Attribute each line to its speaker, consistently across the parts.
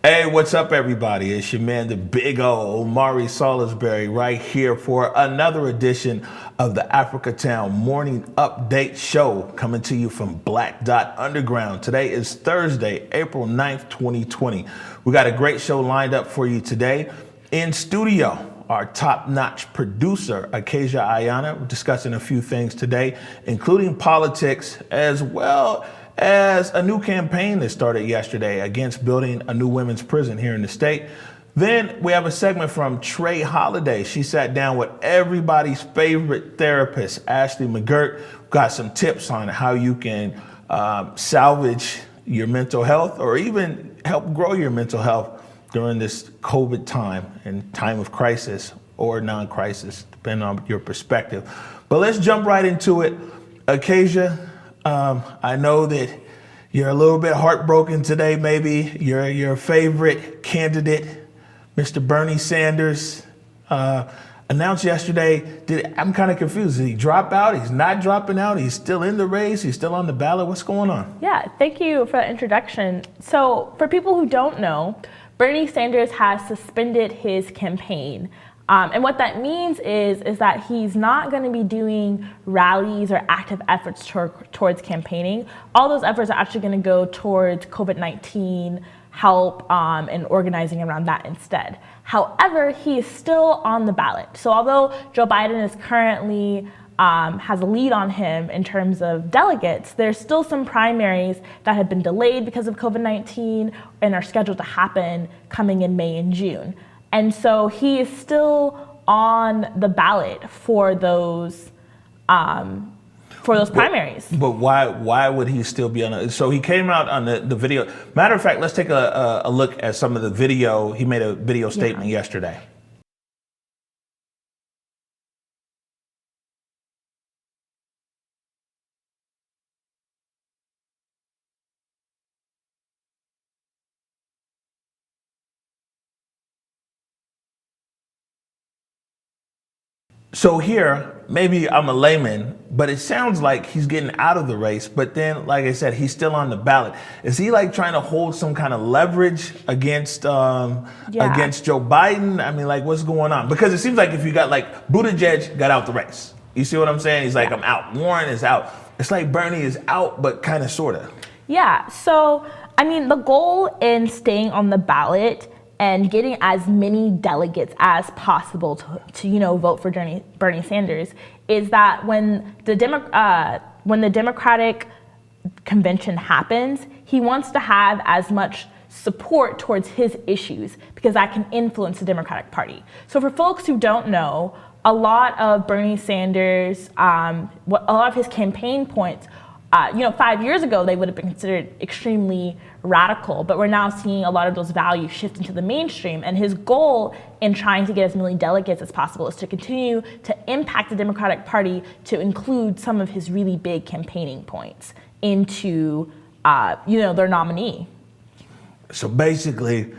Speaker 1: Hey, what's up, everybody? It's your man, the big O, Omari Salisbury, right here for another edition of the Africatown Morning Update Show, coming to you from Black Dot Underground. Today is Thursday, April 9th, 2020. We got a great show lined up for you today. In studio, our top-notch producer, Acacia Iyana. We're discussing a few things today, including politics, as well as a new campaign that started yesterday against building a new women's prison here in the state. Then we have a segment from Trae Holiday. She sat down with everybody's favorite therapist, Ashley McGirt. Got some tips on how you can salvage your mental health or even help grow your mental health during this COVID time and time of crisis or non-crisis, depending on your perspective. But let's jump right into it. Acacia, I know that you're a little bit heartbroken today, maybe. Your favorite candidate, Mr. Bernie Sanders, announced yesterday. I'm kind of confused. Did he drop out? He's not dropping out. He's still in the race. He's still on the ballot. What's going on?
Speaker 2: Yeah, thank you for that introduction. So for people who don't know, Bernie Sanders has suspended his campaign. And what that means is that he's not going to be doing rallies or active efforts towards campaigning. All those efforts are actually going to go towards COVID-19 help and organizing around that instead. However, he is still on the ballot. So although Joe Biden is currently has a lead on him in terms of delegates, there's still some primaries that have been delayed because of COVID-19 and are scheduled to happen coming in May and June. And so he is still on the ballot for those primaries.
Speaker 1: But why would he still be on it? So he came out on the video. Matter of fact, let's take a look at some of the video. He made a video statement yesterday. So here, maybe I'm a layman, but it sounds like he's getting out of the race. But then, like I said, he's still on the ballot. Is he like trying to hold some kind of leverage against Joe Biden? I mean, like, what's going on? Because it seems like if you got like Buttigieg got out the race. You see what I'm saying? He's like, I'm out. Warren is out. It's like Bernie is out, but kind of, sort of.
Speaker 2: Yeah. So, I mean, the goal in staying on the ballot and getting as many delegates as possible to vote for Bernie Sanders is that when the Democratic convention happens, he wants to have as much support towards his issues because that can influence the Democratic Party. So for folks who don't know, a lot of Bernie Sanders, a lot of his campaign points, 5 years ago, they would have been considered extremely radical, but we're now seeing a lot of those values shift into the mainstream. And his goal in trying to get as many delegates as possible is to continue to impact the Democratic Party to include some of his really big campaigning points into, their nominee.
Speaker 1: So basically,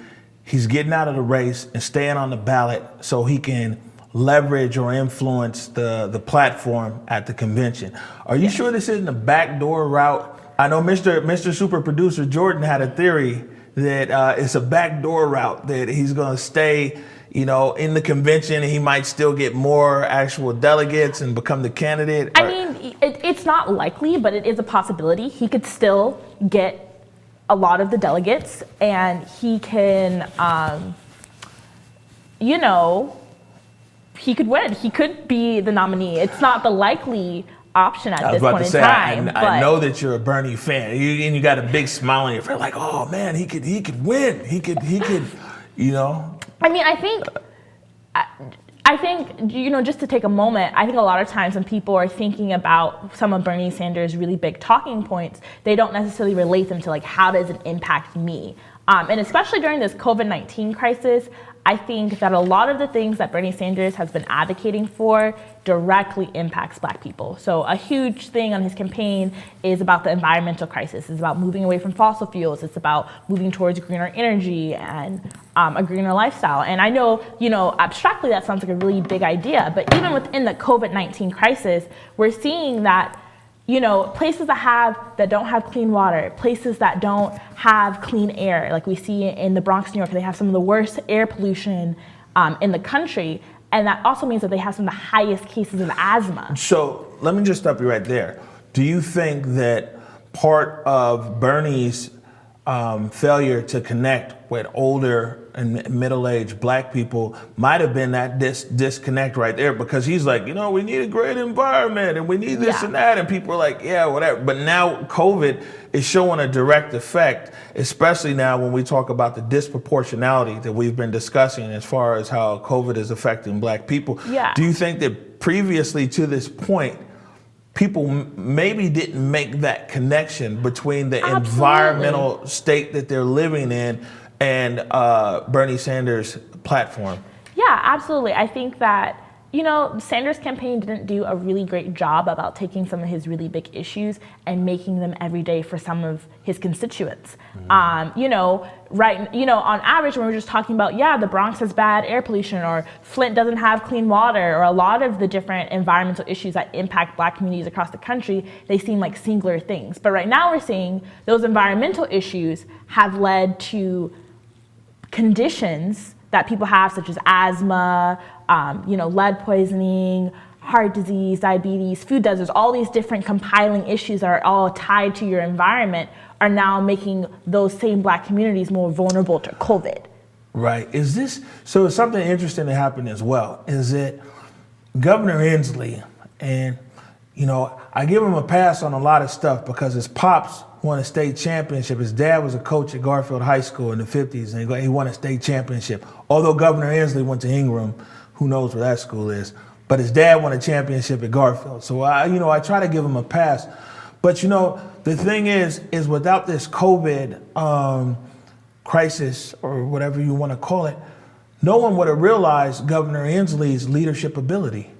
Speaker 1: he's getting out of the race and staying on the ballot so he can leverage or influence the platform at the convention. Are you sure this isn't a backdoor route? I know Mr. Super Producer Jordan had a theory that it's a backdoor route, that he's going to stay, in the convention and he might still get more actual delegates and become the candidate.
Speaker 2: I mean, it's not likely, but it is a possibility. He could still get a lot of the delegates and he can, he could win. He could be the nominee. It's not the likely option at this point in time.
Speaker 1: I know that you're a Bernie fan, and you got a big smile on your face, like, oh man, he could win. He could,
Speaker 2: I mean, I think, just to take a moment, I think a lot of times when people are thinking about some of Bernie Sanders' really big talking points, they don't necessarily relate them to like, how does it impact me? And especially during this COVID-19 crisis, I think that a lot of the things that Bernie Sanders has been advocating for directly impacts Black people. So a huge thing on his campaign is about the environmental crisis. It's about moving away from fossil fuels. It's about moving towards greener energy and a greener lifestyle. And I know, abstractly that sounds like a really big idea, but even within the COVID-19 crisis, we're seeing that places that don't have clean water, places that don't have clean air, like we see in the Bronx, New York, they have some of the worst air pollution in the country. And that also means that they have some of the highest cases of asthma.
Speaker 1: So let me just stop you right there. Do you think that part of Bernie's failure to connect with older and middle-aged black people might have been that disconnect right there? Because he's like, we need a great environment and we need this and that. And people are like, yeah, whatever. But now COVID is showing a direct effect, especially now when we talk about the disproportionality that we've been discussing as far as how COVID is affecting black people.
Speaker 2: Yeah.
Speaker 1: Do you think that previously to this point, people maybe didn't make that connection between the environmental state that they're living in and Bernie Sanders' platform?
Speaker 2: Yeah, absolutely. I think that, Sanders' campaign didn't do a really great job about taking some of his really big issues and making them everyday for some of his constituents. On average, when we're just talking about, the Bronx has bad air pollution, or Flint doesn't have clean water, or a lot of the different environmental issues that impact black communities across the country, they seem like singular things. But right now we're seeing those environmental issues have led to conditions that people have, such as asthma, lead poisoning, heart disease, diabetes, food deserts, all these different compiling issues that are all tied to your environment are now making those same black communities more vulnerable to COVID.
Speaker 1: Right. So something interesting that happened as well is that Governor Inslee, and, I give him a pass on a lot of stuff because his pops won a state championship. His dad was a coach at Garfield High School in the 50s, and he won a state championship. Although Governor Inslee went to Ingram, who knows where that school is, but his dad won a championship at Garfield. So I try to give him a pass. But the thing is without this COVID crisis, or whatever you want to call it, no one would have realized Governor Inslee's leadership ability.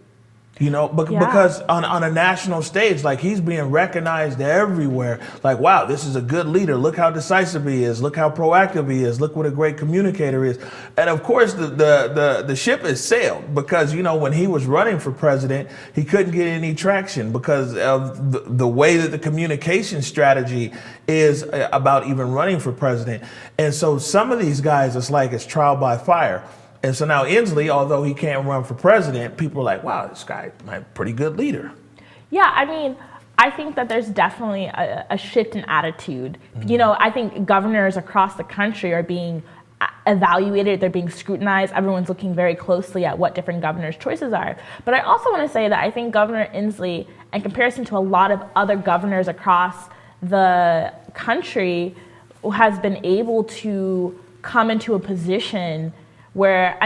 Speaker 1: Because on a national stage, like, he's being recognized everywhere. Like, wow, this is a good leader. Look how decisive he is. Look how proactive he is. Look what a great communicator is. And of course, the ship has sailed because, when he was running for president, he couldn't get any traction because of the way that the communication strategy is about even running for president. And so some of these guys, it's trial by fire. And so now Inslee, although he can't run for president, people are like, wow, this guy might be a pretty good leader.
Speaker 2: Yeah, I think that there's definitely a shift in attitude. Mm-hmm. I think governors across the country are being evaluated, they're being scrutinized. Everyone's looking very closely at what different governors' choices are. But I also want to say that I think Governor Inslee, in comparison to a lot of other governors across the country, has been able to come into a position where,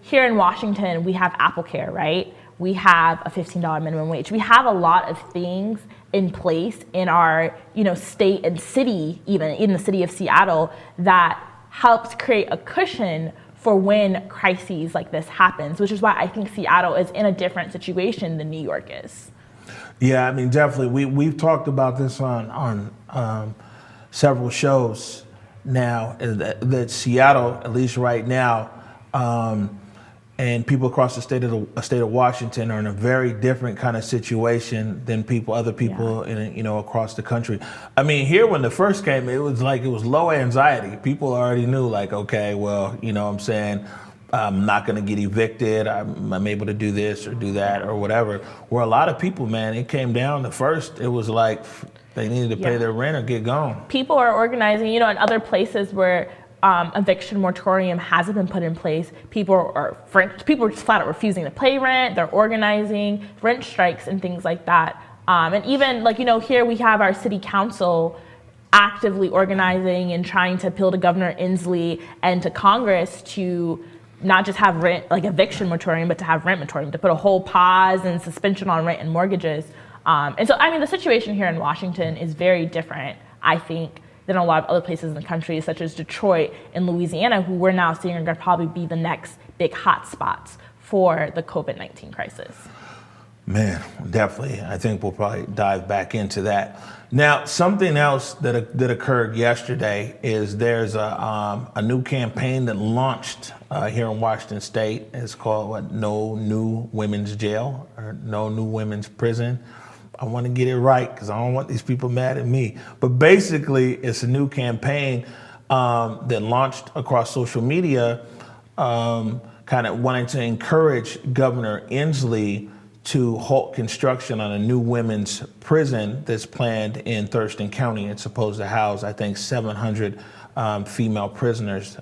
Speaker 2: here in Washington, we have AppleCare, right? We have a $15 minimum wage. We have a lot of things in place in our, state and city, even in the city of Seattle, that helps create a cushion for when crises like this happens, which is why I think Seattle is in a different situation than New York is.
Speaker 1: Yeah, definitely. We've talked about this on several shows now, that Seattle, at least right now, and people across the state of Washington are in a very different kind of situation than other people in across the country. Here when the first came, it was low anxiety. People already knew, okay, well, I'm not going to get evicted. I'm able to do this or do that or whatever. Where a lot of people, man, it came down to first, it was like they needed to pay their rent or get gone.
Speaker 2: People are organizing, in other places where eviction moratorium hasn't been put in place. People are just flat out refusing to pay rent. They're organizing rent strikes and things like that. And even here we have our city council actively organizing and trying to appeal to Governor Inslee and to Congress to not just have rent, eviction moratorium, but to have rent moratorium, to put a whole pause and suspension on rent and mortgages. And so, the situation here in Washington is very different, I think, than a lot of other places in the country, such as Detroit and Louisiana, who we're now seeing are going to probably be the next big hot spots for the COVID-19 crisis.
Speaker 1: Man, definitely. I think we'll probably dive back into that. Now, something else that occurred yesterday is there's a new campaign that launched here in Washington State. It's called No New Women's Jail, or No New Women's Prison. I want to get it right because I don't want these people mad at me. But basically, it's a new campaign that launched across social media, kind of wanting to encourage Governor Inslee to halt construction on a new women's prison that's planned in Thurston County. It's supposed to house, I think, 700 female prisoners.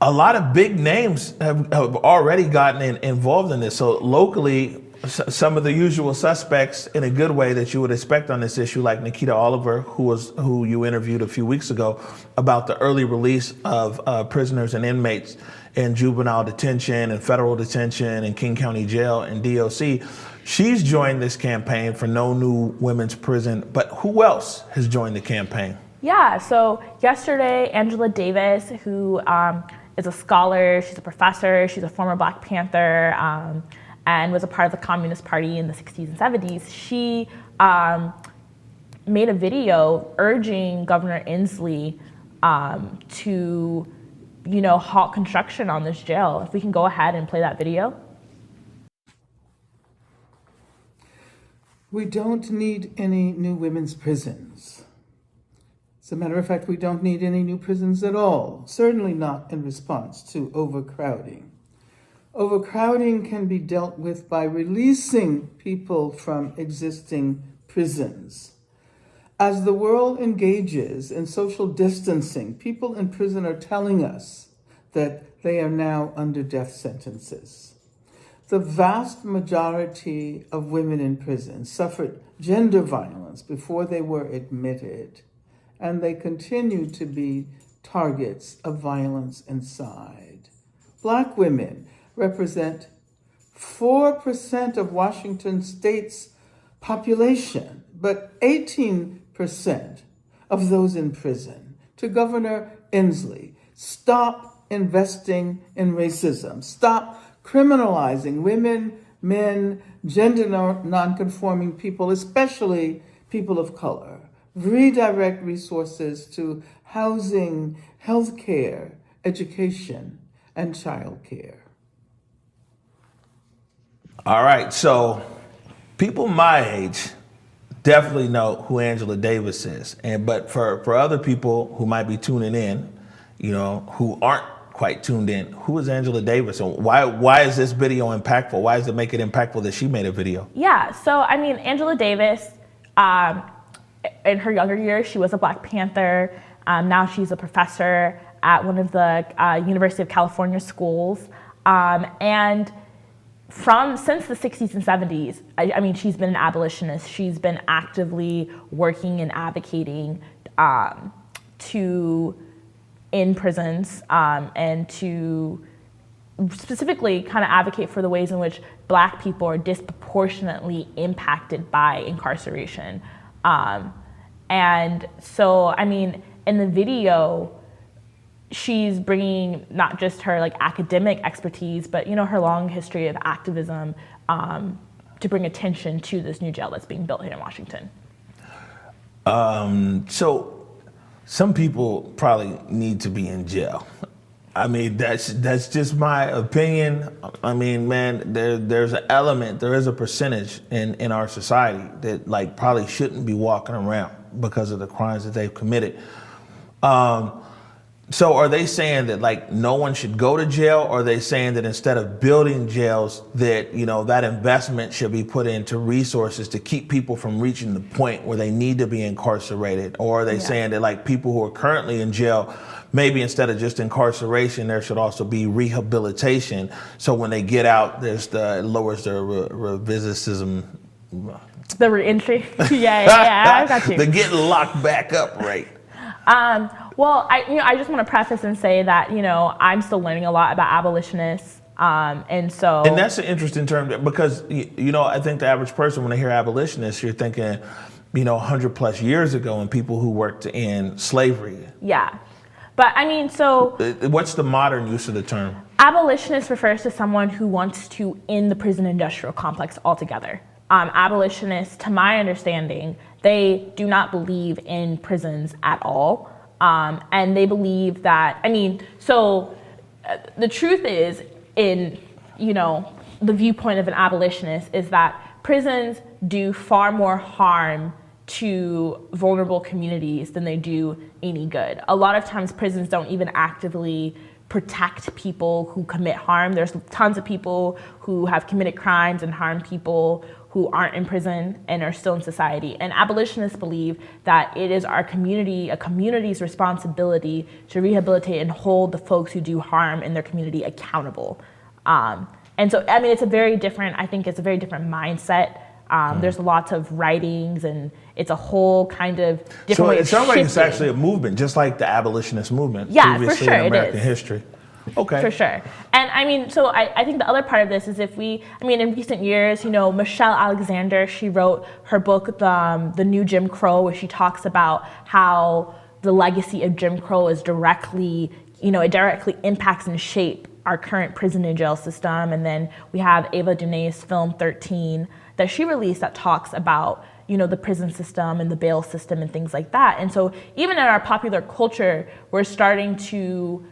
Speaker 1: A lot of big names have already gotten involved in this. So locally, some of the usual suspects in a good way that you would expect on this issue, like Nikita Oliver, who you interviewed a few weeks ago about the early release of prisoners and inmates in juvenile detention and federal detention in King County Jail and DOC. She's joined this campaign for no new women's prison, but who else has joined the campaign?
Speaker 2: Yeah, so yesterday, Angela Davis, who is a scholar, she's a professor, she's a former Black Panther, and was a part of the Communist Party in the 60s and 70s, she made a video urging Governor Inslee to, halt construction on this jail. If we can go ahead and play that video.
Speaker 3: We don't need any new women's prisons. As a matter of fact, we don't need any new prisons at all, certainly not in response to overcrowding. Overcrowding can be dealt with by releasing people from existing prisons. As the world engages in social distancing, people in prison are telling us that they are now under death sentences. The vast majority of women in prison suffered gender violence before they were admitted, and they continue to be targets of violence inside. Black women represent 4% of Washington State's population, but 18% of those in prison. To Governor Inslee, stop investing in racism. Stop criminalizing women, men, gender nonconforming people, especially people of color. Redirect resources to housing, healthcare, education, and childcare.
Speaker 1: All right, so people my age definitely know who Angela Davis is, but for other people who might be tuning in, who aren't quite tuned in, who is Angela Davis, and why is this video impactful? Why does it make it impactful that she made a video?
Speaker 2: Yeah, so Angela Davis, in her younger years, she was a Black Panther. Now she's a professor at one of the University of California schools, and since the 60s and 70s, she's been an abolitionist. She's been actively working and advocating in prisons and to specifically kind of advocate for the ways in which Black people are disproportionately impacted by incarceration. And so, in the video, she's bringing not just her academic expertise, but her long history of activism to bring attention to this new jail that's being built here in Washington.
Speaker 1: So some people probably need to be in jail. That's just my opinion. Man, there's an element, there is a percentage in our society that probably shouldn't be walking around because of the crimes that they've committed. So are they saying that no one should go to jail, or are they saying that instead of building jails that, that investment should be put into resources to keep people from reaching the point where they need to be incarcerated? Or are they saying that people who are currently in jail, maybe instead of just incarceration, there should also be rehabilitation, so when they get out, it lowers their recidivism.
Speaker 2: The reentry? Yeah, I got you.
Speaker 1: The getting locked back up rate.
Speaker 2: Well, I just want to preface and say that, I'm still learning a lot about abolitionists. And
Speaker 1: that's an interesting term because, I think the average person, when they hear abolitionists, you're thinking, 100 plus years ago, and people who worked in slavery.
Speaker 2: Yeah. But
Speaker 1: what's the modern use of the term?
Speaker 2: Abolitionist refers to someone who wants to end the prison industrial complex altogether. Abolitionists, to my understanding, they do not believe in prisons at all. And they believe that, the truth is, in, the viewpoint of an abolitionist is that prisons do far more harm to vulnerable communities than they do any good. A lot of times prisons don't even actively protect people who commit harm. There's tons of people who have committed crimes and harmed people who aren't in prison and are still in society. And abolitionists believe that it is a community's responsibility to rehabilitate and hold the folks who do harm in their community accountable. And so, I mean, it's a very different mindset. There's lots of writings, and it's a whole kind of different way of
Speaker 1: it sounds like it's
Speaker 2: shifting.
Speaker 1: actually a movement, just like the abolitionist movement
Speaker 2: Yeah, for
Speaker 1: previously
Speaker 2: sure
Speaker 1: in
Speaker 2: it
Speaker 1: American
Speaker 2: is.
Speaker 1: history. Okay.
Speaker 2: For sure. And I mean, so I think the other part of this is in recent years, Michelle Alexander, she wrote her book, The New Jim Crow, where she talks about how the legacy of Jim Crow is directly impacts and shape our current prison and jail system. And then we have Ava DuVernay's film 13 that she released that talks about the prison system and the bail system and things like that. And so even in our popular culture, we're starting to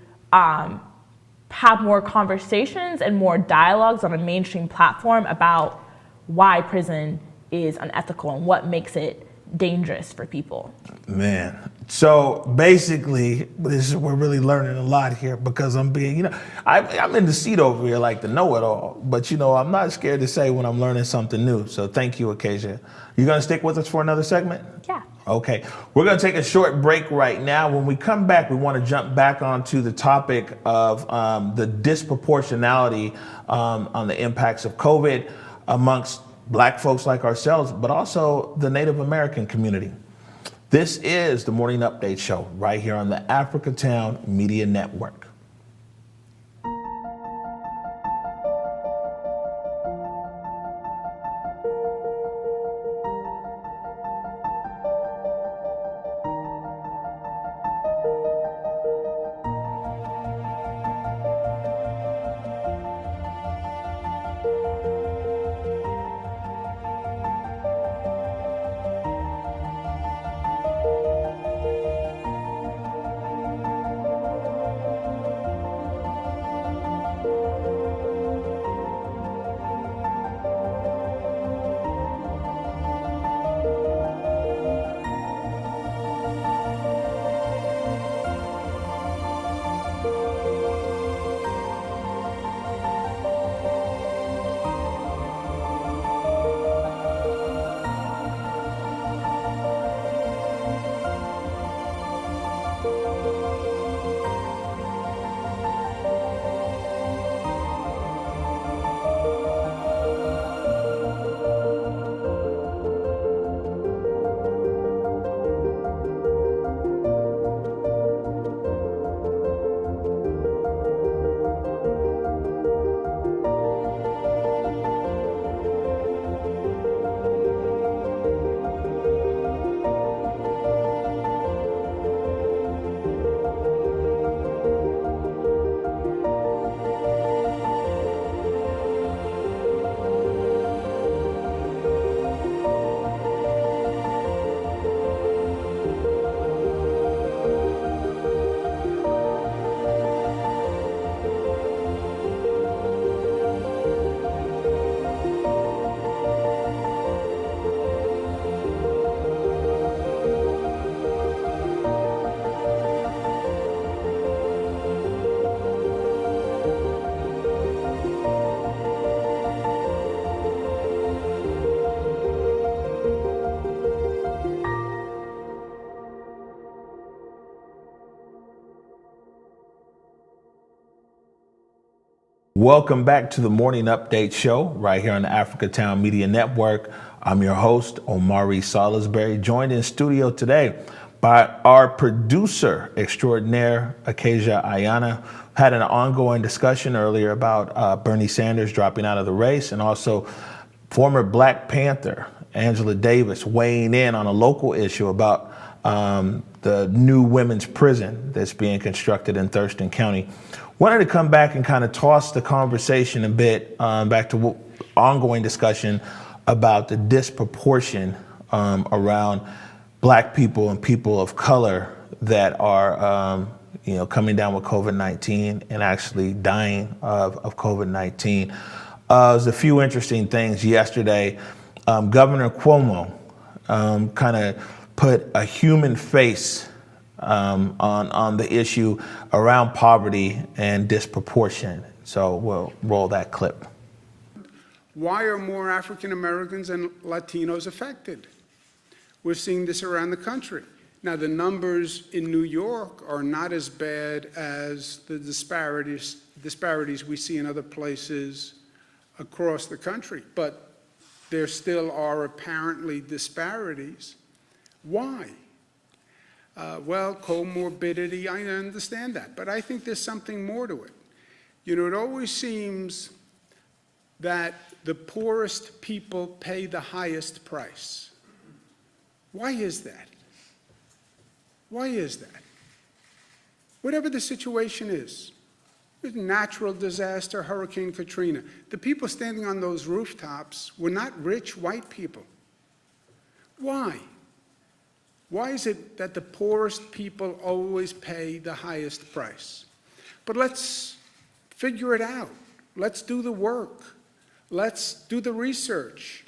Speaker 2: have more conversations and more dialogues on a mainstream platform about why prison is unethical and what makes it dangerous for people.
Speaker 1: Man. So basically, we're really learning a lot here, because I'm in the seat over here like the know-it-all, but I'm not scared to say when I'm learning something new. So thank you, Acacia. You gonna stick with us for another segment?
Speaker 2: Yeah.
Speaker 1: Okay, we're going to take a short break right now. When we come back, we want to jump back onto the topic of the disproportionality on the impacts of COVID amongst Black folks like ourselves, but also the Native American community. This is the Morning Update Show right here on the Africatown Media Network. Welcome back to the Morning Update Show right here on the Africatown Media Network. I'm your host, Omari Salisbury, joined in studio today by our producer extraordinaire, Acacia Iyana. Had an ongoing discussion earlier about Bernie Sanders dropping out of the race, and also former Black Panther, Angela Davis, weighing in on a local issue about the new women's prison that's being constructed in Thurston County. Wanted to come back and kind of toss the conversation a bit back to ongoing discussion about the disproportion around Black people and people of color that are coming down with COVID-19 and actually dying of COVID-19. There's a few interesting things yesterday. Governor Cuomo kind of put a human face on the issue around poverty and disproportion. So we'll roll that clip.
Speaker 4: Why are more African Americans and Latinos affected? We're seeing this around the country. Now, the numbers in New York are not as bad as the disparities we see in other places across the country, but there still are apparently disparities. Why? Well, comorbidity, I understand that, but I think there's something more to it. You know, it always seems that the poorest people pay the highest price. Why is that? Why is that? Whatever the situation is, natural disaster, Hurricane Katrina, the people standing on those rooftops were not rich white people. Why? Why is it that the poorest people always pay the highest price? But let's figure it out. Let's do the work. Let's do the research.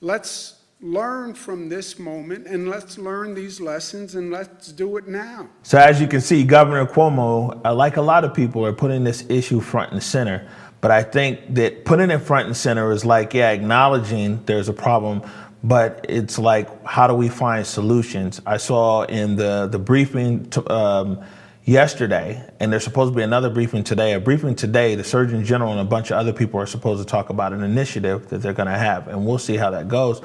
Speaker 4: Let's learn from this moment, and let's learn these lessons, and let's do it now.
Speaker 1: So as you can see, Governor Cuomo, like a lot of people, are putting this issue front and center. But I think that putting it front and center is like, yeah, acknowledging there's a problem, but it's like, how do we find solutions? I saw in the briefing yesterday, and there's supposed to be another briefing today. A briefing today, the Surgeon General and a bunch of other people are supposed to talk about an initiative that they're going to have, and we'll see how that goes.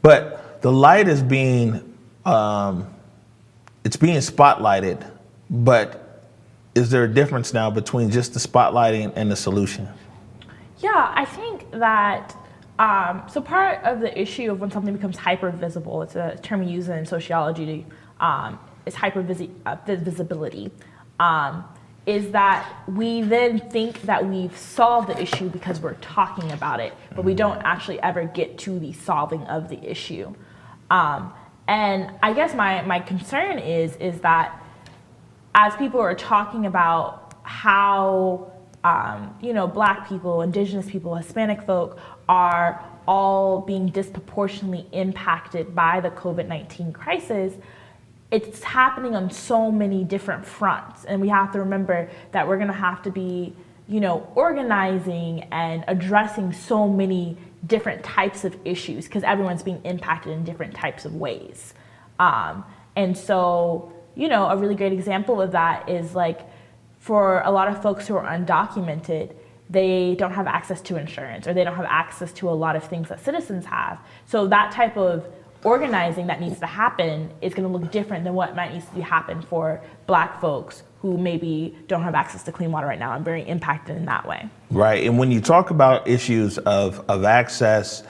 Speaker 1: But the light is being, it's being spotlighted, but is there a difference now between just the spotlighting and the solution?
Speaker 2: Yeah, I think that, so part of the issue of when something becomes hyper-visible, it's a term we use in sociology, is hyper-visibility, is that we then think that we've solved the issue because we're talking about it, but we don't actually ever get to the solving of the issue. And I guess my concern is that as people are talking about how, Black people, Indigenous people, Hispanic folk are all being disproportionately impacted by the COVID-19 crisis, it's happening on so many different fronts. And we have to remember that we're gonna have to be, organizing and addressing so many different types of issues because everyone's being impacted in different types of ways. And so, a really great example of that is like, for a lot of folks who are undocumented, they don't have access to insurance, or they don't have access to a lot of things that citizens have. So that type of organizing that needs to happen is going to look different than what might need to happen for Black folks who maybe don't have access to clean water right now and very impacted in that way. Right,
Speaker 1: and when you talk about issues of access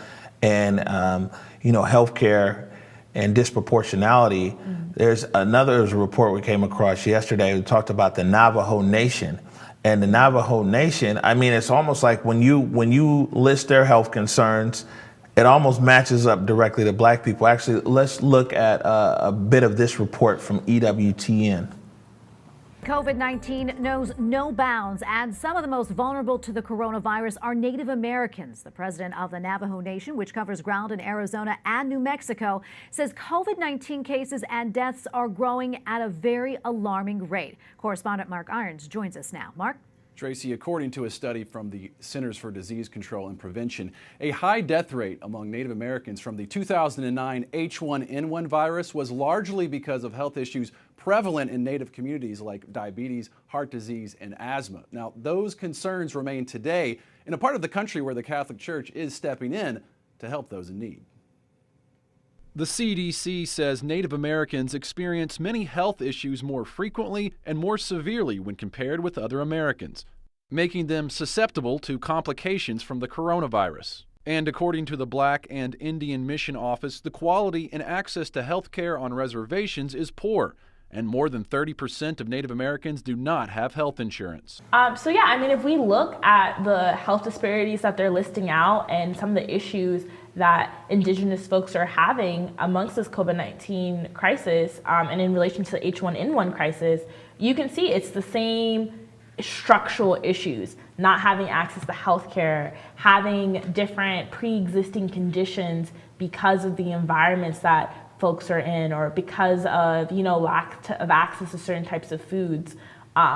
Speaker 1: and healthcare and disproportionality, there's a report we came across yesterday. We talked about the Navajo Nation. And the Navajo Nation, I mean, it's almost like when you list their health concerns, it almost matches up directly to Black people. Actually, let's look at a bit of this report from EWTN.
Speaker 5: COVID-19 knows no bounds, and some of the most vulnerable to the coronavirus are Native Americans. The president of the Navajo Nation, which covers ground in Arizona and New Mexico, says COVID-19 cases and deaths are growing at a very alarming rate. Correspondent Mark Irons joins us now. Mark?
Speaker 6: Tracy, according to a study from the Centers for Disease Control and Prevention, a high death rate among Native Americans from the 2009 H1N1 virus was largely because of health issues prevalent in Native communities like diabetes, heart disease, and asthma. Now, those concerns remain today in a part of the country where the Catholic Church is stepping in to help those in need. The CDC says Native Americans experience many health issues more frequently and more severely when compared with other Americans, making them susceptible to complications from the coronavirus. And according to the Black and Indian Mission Office, the quality and access to health care on reservations is poor, and more than 30% of Native Americans do not have health insurance.
Speaker 2: If we look at the health disparities that they're listing out and some of the issues that Indigenous folks are having amongst this COVID-19 crisis and in relation to the H1N1 crisis, you can see it's the same structural issues, not having access to healthcare, having different pre-existing conditions because of the environments that folks are in, or because of, lack of access to certain types of foods.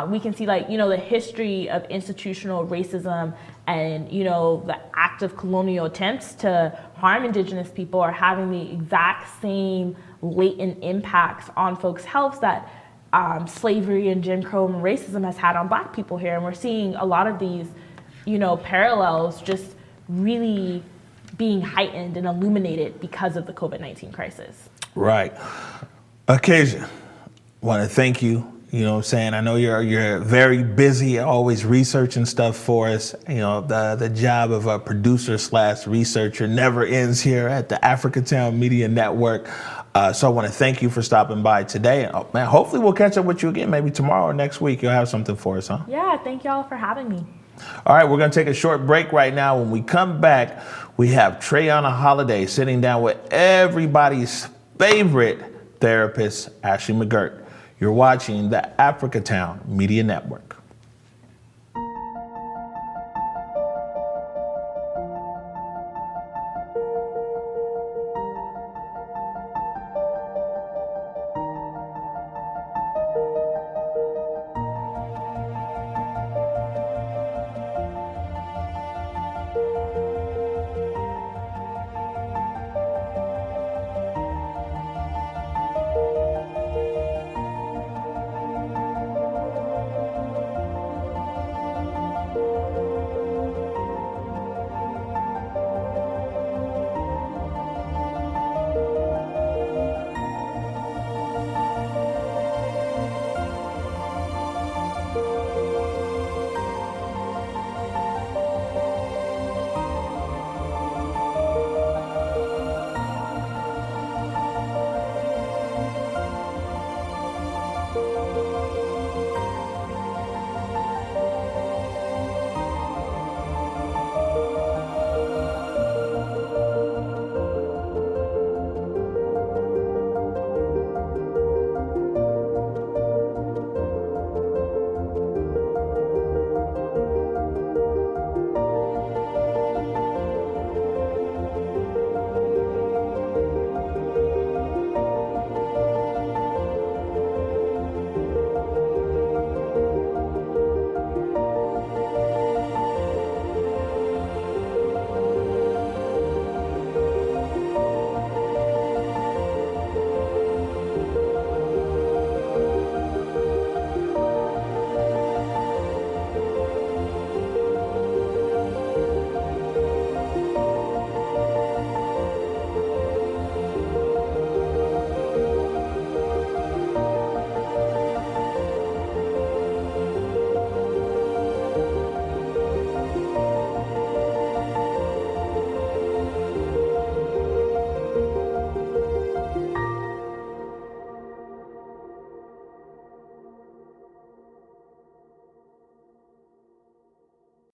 Speaker 2: We can see the history of institutional racism and, the active colonial attempts to harm indigenous people are having the exact same latent impacts on folks' health that slavery and Jim Crow and racism has had on Black people here. And we're seeing a lot of these, parallels just really being heightened and illuminated because of the COVID-19 crisis.
Speaker 1: Right. Acacia, want to thank you. You know what I'm saying? I know you're very busy, always researching stuff for us. The job of a producer/researcher never ends here at the Africatown Media Network. So I want to thank you for stopping by today. And man, hopefully we'll catch up with you again, maybe tomorrow or next week. You'll have something for us, huh?
Speaker 2: Yeah, thank y'all for having me.
Speaker 1: All right, we're going to take a short break right now. When we come back, we have Trae Holiday sitting down with everybody's favorite therapist, Ashley McGirt. You're watching the Africatown Media Network.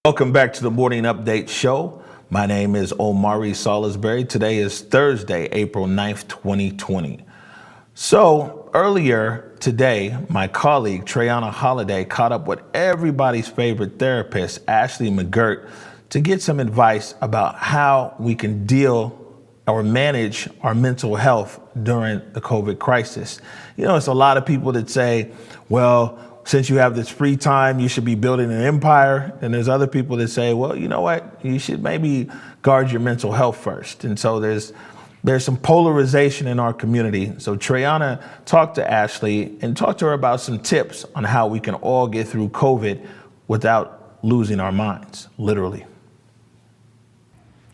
Speaker 1: Welcome back to the Morning Update Show. My name is Omari Salisbury. Today is Thursday, April 9th, 2020. So earlier today, my colleague Trae Holiday caught up with everybody's favorite therapist, Ashley McGirt, to get some advice about how we can deal or manage our mental health during the COVID crisis. It's a lot of people that say, well, since you have this free time, you should be building an empire. And there's other people that say, well, you know what? You should maybe guard your mental health first. And so there's some polarization in our community. So Trae talked to Ashley and talked to her about some tips on how we can all get through COVID without losing our minds, literally.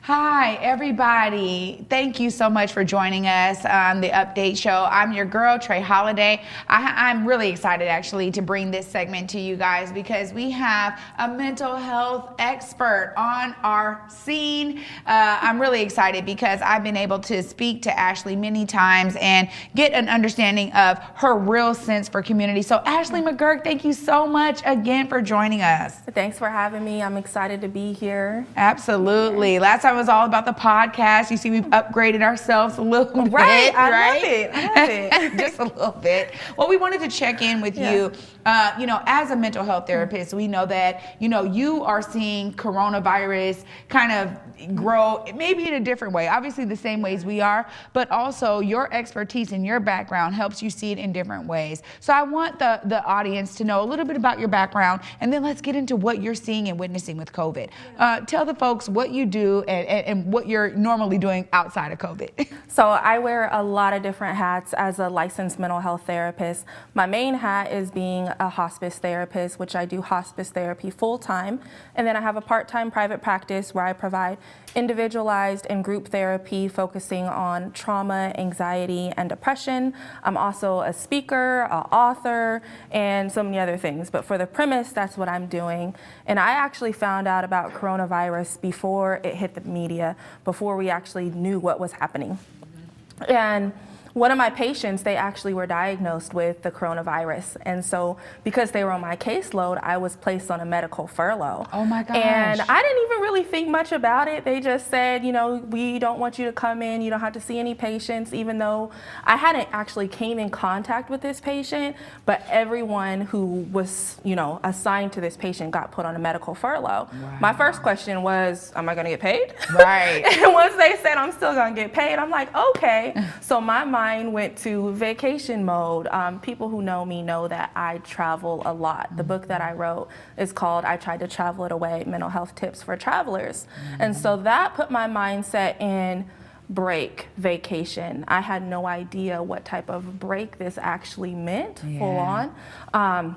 Speaker 7: Hi, everybody. Thank you so much for joining us on the Update Show. I'm your girl, Trae Holiday. I'm really excited, actually, to bring this segment to you guys because we have a mental health expert on our scene. I'm really excited because I've been able to speak to Ashley many times and get an understanding of her real sense for community. So, Ashley McGirt, thank you so much again for joining us.
Speaker 8: Thanks for having me. I'm excited to be here.
Speaker 7: Absolutely. Last time was all about the podcast. You see, we've upgraded ourselves a little bit.
Speaker 8: I love it.
Speaker 7: Just a little bit. Well, we wanted to check in with you as a mental health therapist, we know that, you are seeing coronavirus kind of grow maybe in a different way, obviously the same ways we are, but also your expertise and your background helps you see it in different ways. So I want the audience to know a little bit about your background, and then let's get into what you're seeing and witnessing with COVID. Tell the folks what you do and what you're normally doing outside of COVID.
Speaker 8: So I wear a lot of different hats as a licensed mental health therapist. My main hat is being a hospice therapist, which I do hospice therapy full time. And then I have a part-time private practice where I provide individualized and group therapy focusing on trauma, anxiety, and depression. I'm also a speaker, an author, and so many other things. But for the premise, that's what I'm doing. And I actually found out about coronavirus before it hit the media, before we actually knew what was happening. And one of my patients, they actually were diagnosed with the coronavirus. And so because they were on my caseload, I was placed on a medical furlough.
Speaker 7: Oh my gosh.
Speaker 8: And I didn't even really think much about it. They just said, we don't want you to come in. You don't have to see any patients, even though I hadn't actually came in contact with this patient. But everyone who was, assigned to this patient got put on a medical furlough.
Speaker 7: Wow.
Speaker 8: My first question was, am I going to get paid?
Speaker 7: Right.
Speaker 8: And once they said I'm still going to get paid, I'm like, okay. So my mind went to vacation mode. People who know me know that I travel a lot. The book that I wrote is called I Tried to Travel It Away, Mental Health Tips for Travelers. And so that put my mindset in break, vacation. I had no idea what type of break this actually meant, full on.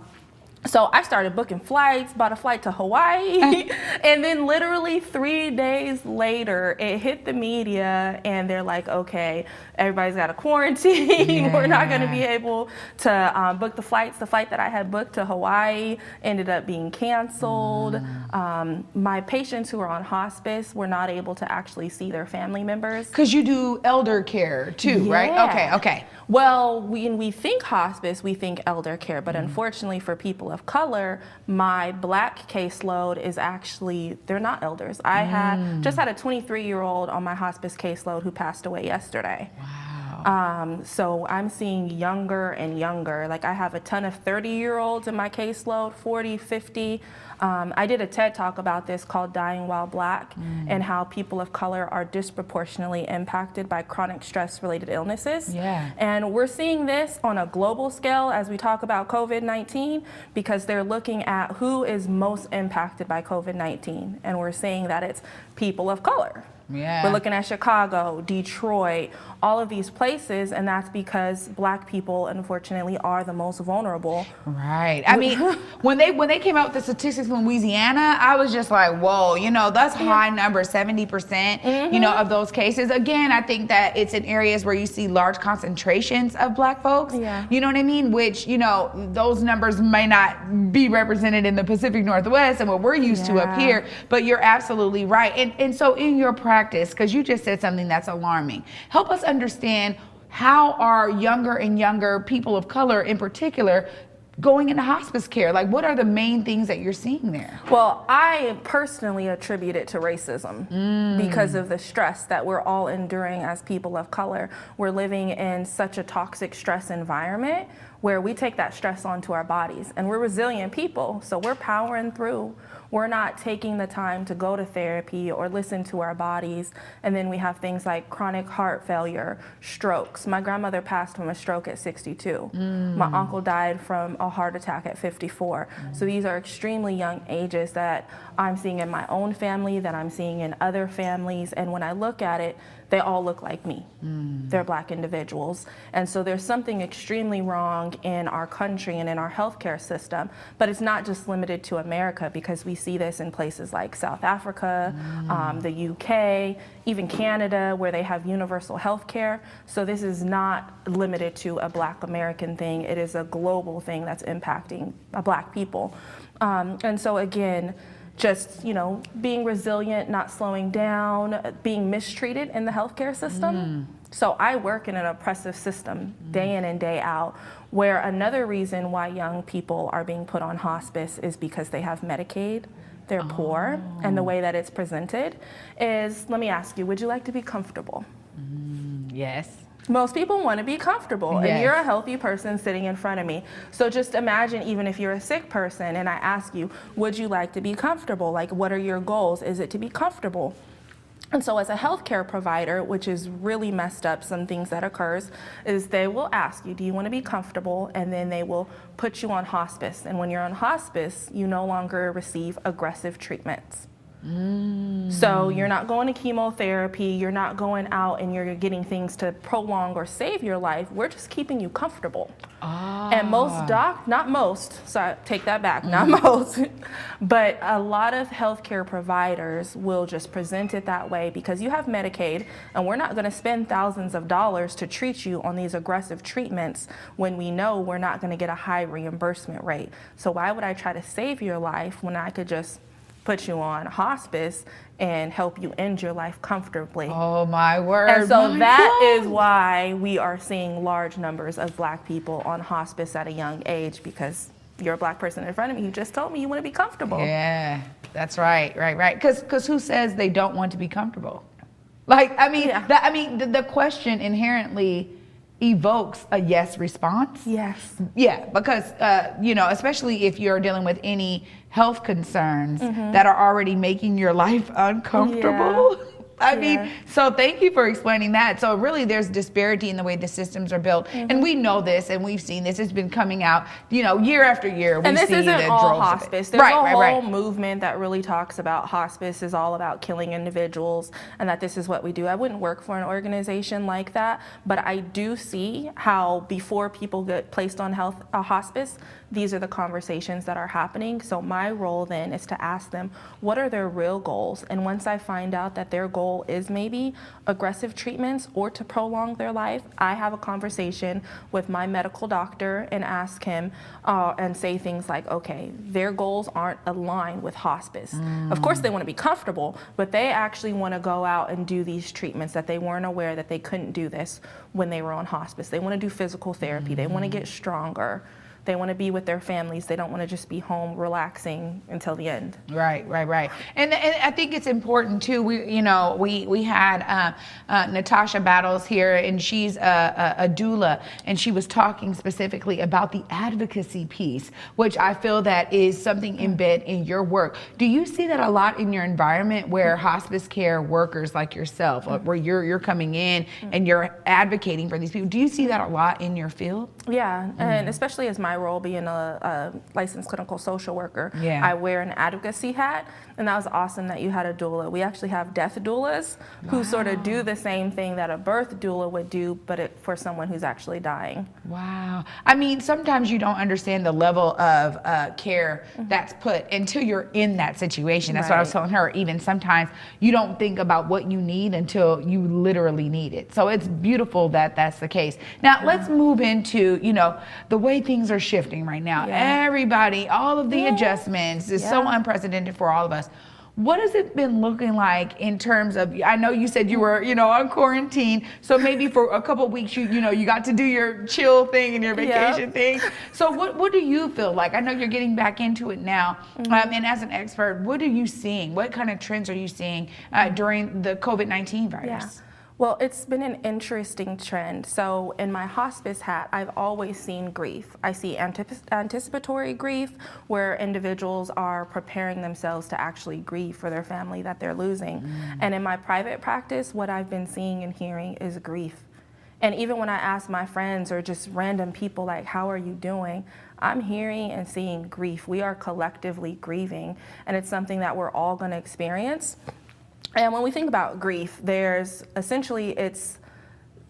Speaker 8: So I started booking flights, bought a flight to Hawaii, and then literally 3 days later, it hit the media, and they're like, okay, everybody's got a quarantine. We're not going to be able to book the flights. The flight that I had booked to Hawaii ended up being canceled. My patients who were on hospice were not able to actually see their family members.
Speaker 7: Because you do elder care too, right? Okay.
Speaker 8: Well, when we think hospice, we think elder care, but unfortunately for people of color, my Black caseload is actually, they're not elders. I just had a 23-year-old on my hospice caseload who passed away yesterday.
Speaker 7: Wow.
Speaker 8: So I'm seeing younger and younger. Like I have a ton of 30-year-olds in my caseload, 40, 50. I did a TED Talk about this called Dying While Black and how people of color are disproportionately impacted by chronic stress-related illnesses.
Speaker 7: Yeah.
Speaker 8: And we're seeing this on a global scale as we talk about COVID-19 because they're looking at who is most impacted by COVID-19. And we're saying that it's people of color.
Speaker 7: Yeah.
Speaker 8: We're looking at Chicago, Detroit, all of these places, and that's because Black people, unfortunately, are the most vulnerable.
Speaker 7: Right. I mean, when they came out with the statistics in Louisiana, I was just like, whoa, that's high number, 70%, of those cases. Again, I think that it's in areas where you see large concentrations of Black folks.
Speaker 8: Yeah.
Speaker 7: You know what I mean? Which, those numbers may not be represented in the Pacific Northwest and what we're used to up here, but you're absolutely right. And so in your practice, because you just said something that's alarming, help us understand how are younger and younger people of color in particular going into hospice care? Like, what are the main things that you're seeing there?
Speaker 8: Well, I personally attribute it to racism because of the stress that we're all enduring as people of color. We're living in such a toxic stress environment where we take that stress onto our bodies, and we're resilient people, so we're powering through. We're not taking the time to go to therapy or listen to our bodies. And then we have things like chronic heart failure, strokes. My grandmother passed from a stroke at 62. My uncle died from a heart attack at 54. So these are extremely young ages that I'm seeing in my own family, that I'm seeing in other families. And when I look at it, they all look like me. They're Black individuals. And so there's something extremely wrong in our country and in our healthcare system. But it's not just limited to America, because we see this in places like South Africa, the UK, even Canada, where they have universal healthcare. So this is not limited to a Black American thing. It is a global thing that's impacting Black people. And so again, just, being resilient, not slowing down, being mistreated in the healthcare system. So I work in an oppressive system day in and day out, where another reason why young people are being put on hospice is because they have Medicaid, they're poor, and the way that it's presented is, let me ask you, would you like to be comfortable?
Speaker 7: Yes.
Speaker 8: Most people want to be comfortable, and
Speaker 7: Yes.
Speaker 8: you're a healthy person sitting in front of me. So just imagine, even if you're a sick person and I ask you, would you like to be comfortable? Like, what are your goals? Is it to be comfortable? And so as a healthcare provider, which is really messed up, some things that occurs is they will ask you, do you want to be comfortable? And then they will put you on hospice. And when you're on hospice, you no longer receive aggressive treatments. So you're not going to chemotherapy, you're not going out and you're getting things to prolong or save your life. We're just keeping you comfortable. And most not most, so I take that back, not most, but a lot of healthcare providers will just present it that way because you have Medicaid and we're not going to spend thousands of dollars to treat you on these aggressive treatments when we know we're not going to get a high reimbursement rate. So why would I try to save your life when I could just put you on hospice and help you end your life comfortably?
Speaker 7: Oh my word.
Speaker 8: And so
Speaker 7: my
Speaker 8: that
Speaker 7: God.
Speaker 8: is why we are seeing large numbers of Black people on hospice at a young age, because you're a Black person in front of me. You just told me you want to be comfortable.
Speaker 7: Yeah, that's right. Because who says they don't want to be comfortable? Like, I mean,
Speaker 8: Yeah.
Speaker 7: the question inherently evokes a yes response.
Speaker 8: Yes.
Speaker 7: Yeah, because, especially if you're dealing with any health concerns that are already making your life uncomfortable.
Speaker 8: Yeah.
Speaker 7: I mean, so thank you for explaining that. So really there's disparity in the way the systems are built. And we know this and we've seen this. It's been coming out, year after year.
Speaker 8: And this isn't all hospice. There's a whole movement that really talks about hospice is all about killing individuals and that this is what we do. I wouldn't work for an organization like that, but I do see how before people get placed on hospice, these are the conversations that are happening. So my role then is to ask them, what are their real goals? And once I find out that their goal is maybe aggressive treatments or to prolong their life, I have a conversation with my medical doctor and ask him and say things like, okay, their goals aren't aligned with hospice. Of course they want to be comfortable, but they actually want to go out and do these treatments that they weren't aware that they couldn't do this when they were on hospice. They want to do physical therapy. They want to get stronger. They want to be with their families. They don't want to just be home relaxing until the end.
Speaker 7: Right. And I think it's important too. We had Natasha Battles here, and she's a doula, and she was talking specifically about the advocacy piece, which I feel that is something embedded in your work. Do you see that a lot in your environment where hospice care workers like yourself, where you're coming in and you're advocating for these people? Do you see that a lot in your field?
Speaker 8: Yeah, and especially as my role being a licensed clinical social worker, I wear an advocacy hat, and that was awesome that you had a doula. We actually have death doulas who sort of do the same thing that a birth doula would do, but for someone who's actually dying.
Speaker 7: Wow. I mean, sometimes you don't understand the level of care that's put until you're in that situation. That's what I was telling her. Even sometimes you don't think about what you need until you literally need it. So it's beautiful that that's the case. Now, let's move into, the way things are shifting right now. Everybody, all of the adjustments is so unprecedented for all of us. What has it been looking like in terms of, I know you said you were, on quarantine, so maybe for a couple of weeks, you got to do your chill thing and your vacation thing. So what do you feel like? I know you're getting back into it now. And as an expert, what are you seeing? What kind of trends are you seeing during the COVID-19 virus?
Speaker 8: Yeah. Well, it's been an interesting trend. So in my hospice hat, I've always seen grief. I see anticipatory grief, where individuals are preparing themselves to actually grieve for their family that they're losing. And in my private practice, what I've been seeing and hearing is grief. And even when I ask my friends or just random people, like, how are you doing? I'm hearing and seeing grief. We are collectively grieving, and it's something that we're all going to experience. And when we think about grief, there's essentially, it's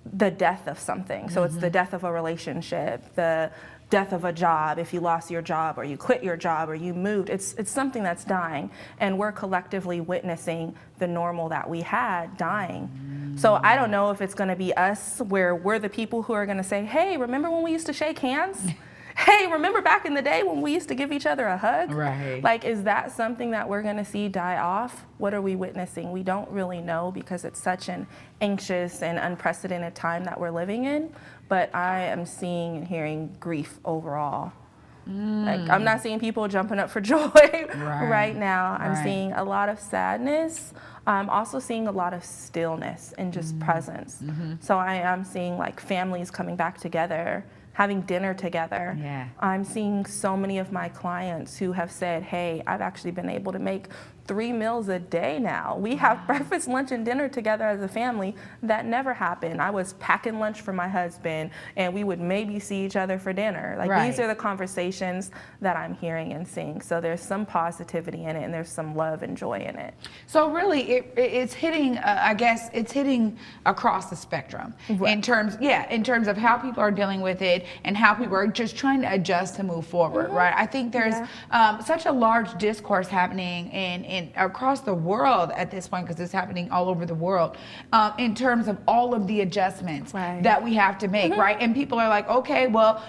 Speaker 8: the death of something. So it's the death of a relationship, the death of a job, if you lost your job or you quit your job or you moved. It's something that's dying, and we're collectively witnessing the normal that we had dying. So I don't know if it's going to be us, where we're the people who are going to say, hey, remember when we used to shake hands? Hey, remember back in the day when we used to give each other a hug?
Speaker 7: Right.
Speaker 8: Like, is that something that we're going to see die off? What are we witnessing? We don't really know, because it's such an anxious and unprecedented time that we're living in. But I am seeing and hearing grief overall. Like, I'm not seeing people jumping up for joy right now. I'm
Speaker 7: Right.
Speaker 8: seeing a lot of sadness. I'm also seeing a lot of stillness and just presence. So I am seeing like families coming back together, having dinner together.
Speaker 7: Yeah.
Speaker 8: I'm seeing so many of my clients who have said, hey, I've actually been able to make 3 meals a day now. We have breakfast, lunch, and dinner together as a family. That never happened. I was packing lunch for my husband, and we would maybe see each other for dinner. Like,
Speaker 7: Right.
Speaker 8: these are the conversations that I'm hearing and seeing. So there's some positivity in it, and there's some love and joy in it.
Speaker 7: So really, it's hitting. I guess it's hitting across the spectrum in terms of how people are dealing with it and how people are just trying to adjust to move forward. Right. I think there's such a large discourse happening in across the world at this point, because it's happening all over the world, in terms of all of the adjustments that we have to make. Right. And people are like, okay, well,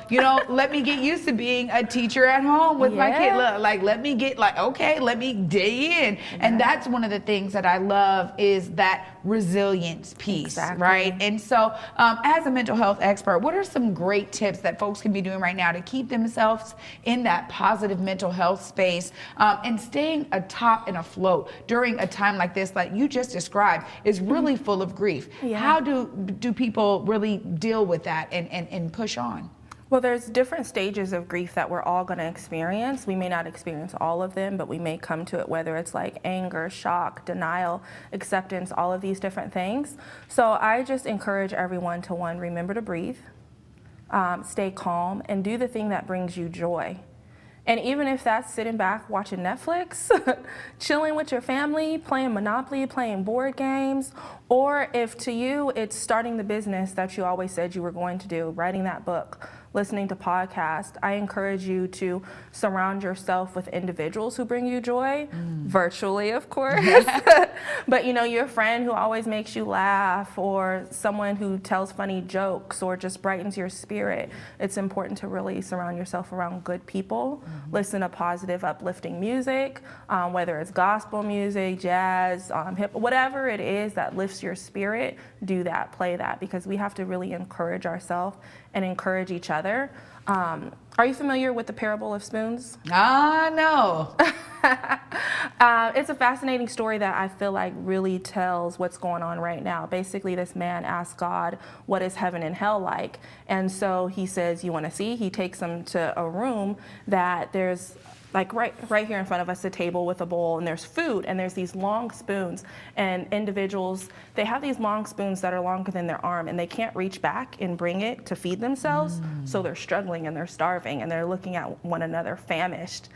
Speaker 7: let me get used to being a teacher at home with my kid. Like, let me get let me day in. And that's one of the things that I love, is that resilience piece, right? And so as a mental health expert, what are some great tips that folks can be doing right now to keep themselves in that positive mental health space, and staying atop and afloat during a time like this, like you just described, is really full of grief? How do people really deal with that and push on?
Speaker 8: Well, there's different stages of grief that we're all going to experience. We may not experience all of them, but we may come to it, whether it's like anger, shock, denial, acceptance, all of these different things. So I just encourage everyone to, one, remember to breathe, stay calm, and do the thing that brings you joy. And even if that's sitting back watching Netflix, chilling with your family, playing Monopoly, playing board games, or if to you it's starting the business that you always said you were going to do, writing that book, listening to podcasts, I encourage you to surround yourself with individuals who bring you joy, virtually, of course. But your friend who always makes you laugh, or someone who tells funny jokes or just brightens your spirit. It's important to really surround yourself around good people. Listen to positive, uplifting music, whether it's gospel music, jazz, hip, whatever it is that lifts your spirit, do that, play that, because we have to really encourage ourselves and encourage each other. Are you familiar with the parable of spoons?
Speaker 7: No.
Speaker 8: It's a fascinating story that I feel like really tells what's going on right now. Basically, this man asks God, what is heaven and hell like? And so he says, you want to see? He takes him to a room that there's like right here in front of us, a table with a bowl, and there's food, and there's these long spoons, and individuals, they have these long spoons that are longer than their arm, and they can't reach back and bring it to feed themselves, so they're struggling and they're starving, and they're looking at one another famished.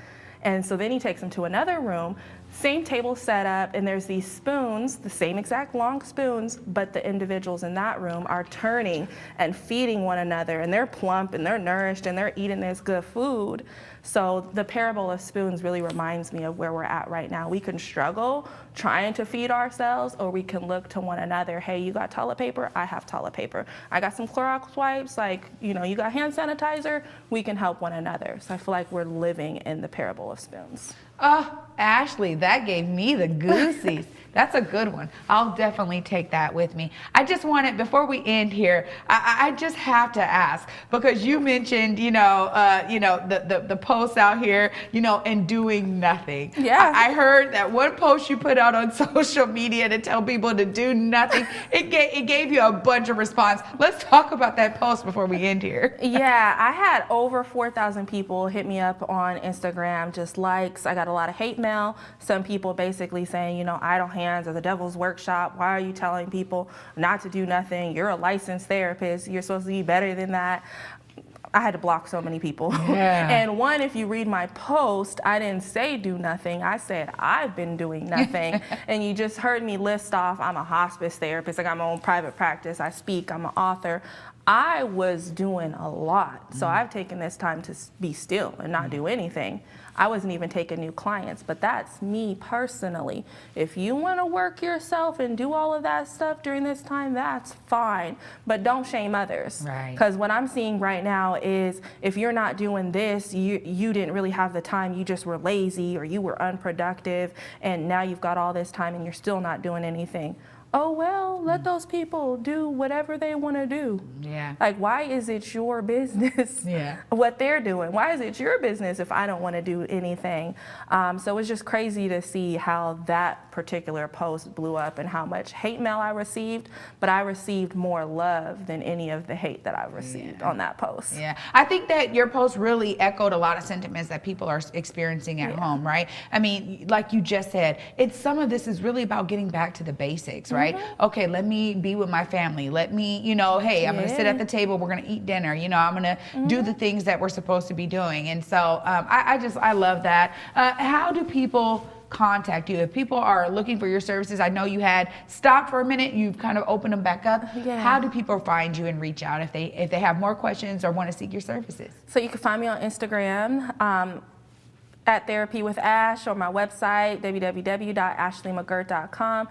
Speaker 8: And so then he takes them to another room, same table set up, and there's these spoons, the same exact long spoons, but the individuals in that room are turning and feeding one another, and they're plump and they're nourished and they're eating this good food. So the parable of spoons really reminds me of where we're at right now. We can struggle trying to feed ourselves, or we can look to one another. Hey, you got toilet paper? I have toilet paper. I got some Clorox wipes, you got hand sanitizer? We can help one another. So I feel like we're living in the parable of spoons.
Speaker 7: Ashley, that gave me the goosies. That's a good one. I'll definitely take that with me. I just wanted, before we end here, I just have to ask, because you mentioned, the posts out here, and doing nothing.
Speaker 8: Yeah.
Speaker 7: I heard that one post you put out on social media to tell people to do nothing. It gave you a bunch of response. Let's talk about that post before we end here.
Speaker 8: Yeah, I had over 4,000 people hit me up on Instagram, just likes. I got a lot of hate mail. Some people basically saying, idle hands are the devil's workshop. Why are you telling people not to do nothing? You're a licensed therapist. You're supposed to be better than that. I had to block so many people.
Speaker 7: Yeah.
Speaker 8: And one, if you read my post, I didn't say do nothing. I said I've been doing nothing. And you just heard me list off, I'm a hospice therapist. I got my own private practice. I speak. I'm an author. I was doing a lot. So I've taken this time to be still and not do anything. I wasn't even taking new clients, but that's me personally. If you want to work yourself and do all of that stuff during this time, that's fine, but don't shame others.
Speaker 7: Right.
Speaker 8: Because what I'm seeing right now is if you're not doing this, you didn't really have the time, you just were lazy or you were unproductive, and now you've got all this time and you're still not doing anything. oh, well, let those people do whatever they want to do.
Speaker 7: Yeah.
Speaker 8: Like, why is it your business what they're doing? Why is it your business if I don't want to do anything? So it's just crazy to see how that particular post blew up and how much hate mail I received, but I received more love than any of the hate that I received on that post.
Speaker 7: Yeah, I think that your post really echoed a lot of sentiments that people are experiencing at home, right? I mean, like you just said, some of this is really about getting back to the basics, right? Okay, let me be with my family. Let me, you know, hey, I'm going to sit at the table. We're going to eat dinner. You know, I'm going to do the things that we're supposed to be doing. And so I love that. How do people contact you if people are looking for your services? I know you had stopped for a minute. You've kind of opened them back up. How do people find you and reach out if they have more questions or want to seek your services?
Speaker 8: So you can find me on Instagram. At Therapy with Ash, or my website, www.ashleymcgirt.com.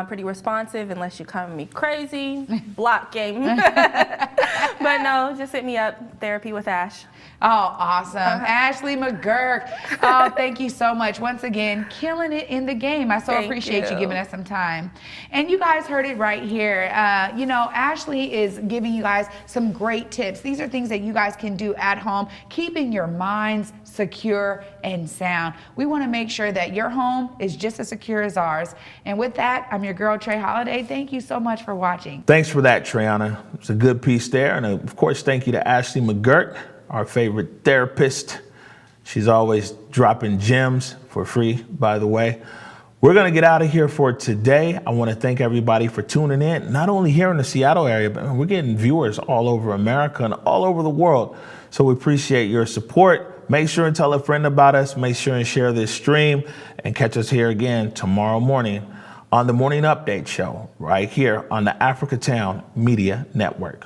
Speaker 8: Pretty responsive unless you come at me crazy, blocking. But no, just hit me up, Therapy with Ash.
Speaker 7: Oh, awesome. Ashley McGirt. Oh, thank you so much. Once again, killing it in the game. I so appreciate you giving us some time. And you guys heard it right here. You know, Ashley is giving you guys some great tips. These are things that you guys can do at home, keeping your minds secure and sound. We want to make sure that your home is just as secure as ours. And with that, I'm your girl, Trae Holiday. Thank you so much for watching.
Speaker 1: Thanks for that, Trae Iyana. It's a good piece there. And of course, thank you to Ashley McGirt, our favorite therapist. She's always dropping gems for free, by the way. We're going to get out of here for today. I want to thank everybody for tuning in, not only here in the Seattle area, but we're getting viewers all over America and all over the world. So we appreciate your support. Make sure and tell a friend about us. Make sure and share this stream and catch us here again tomorrow morning on the Morning Update Show right here on the Africatown Media Network.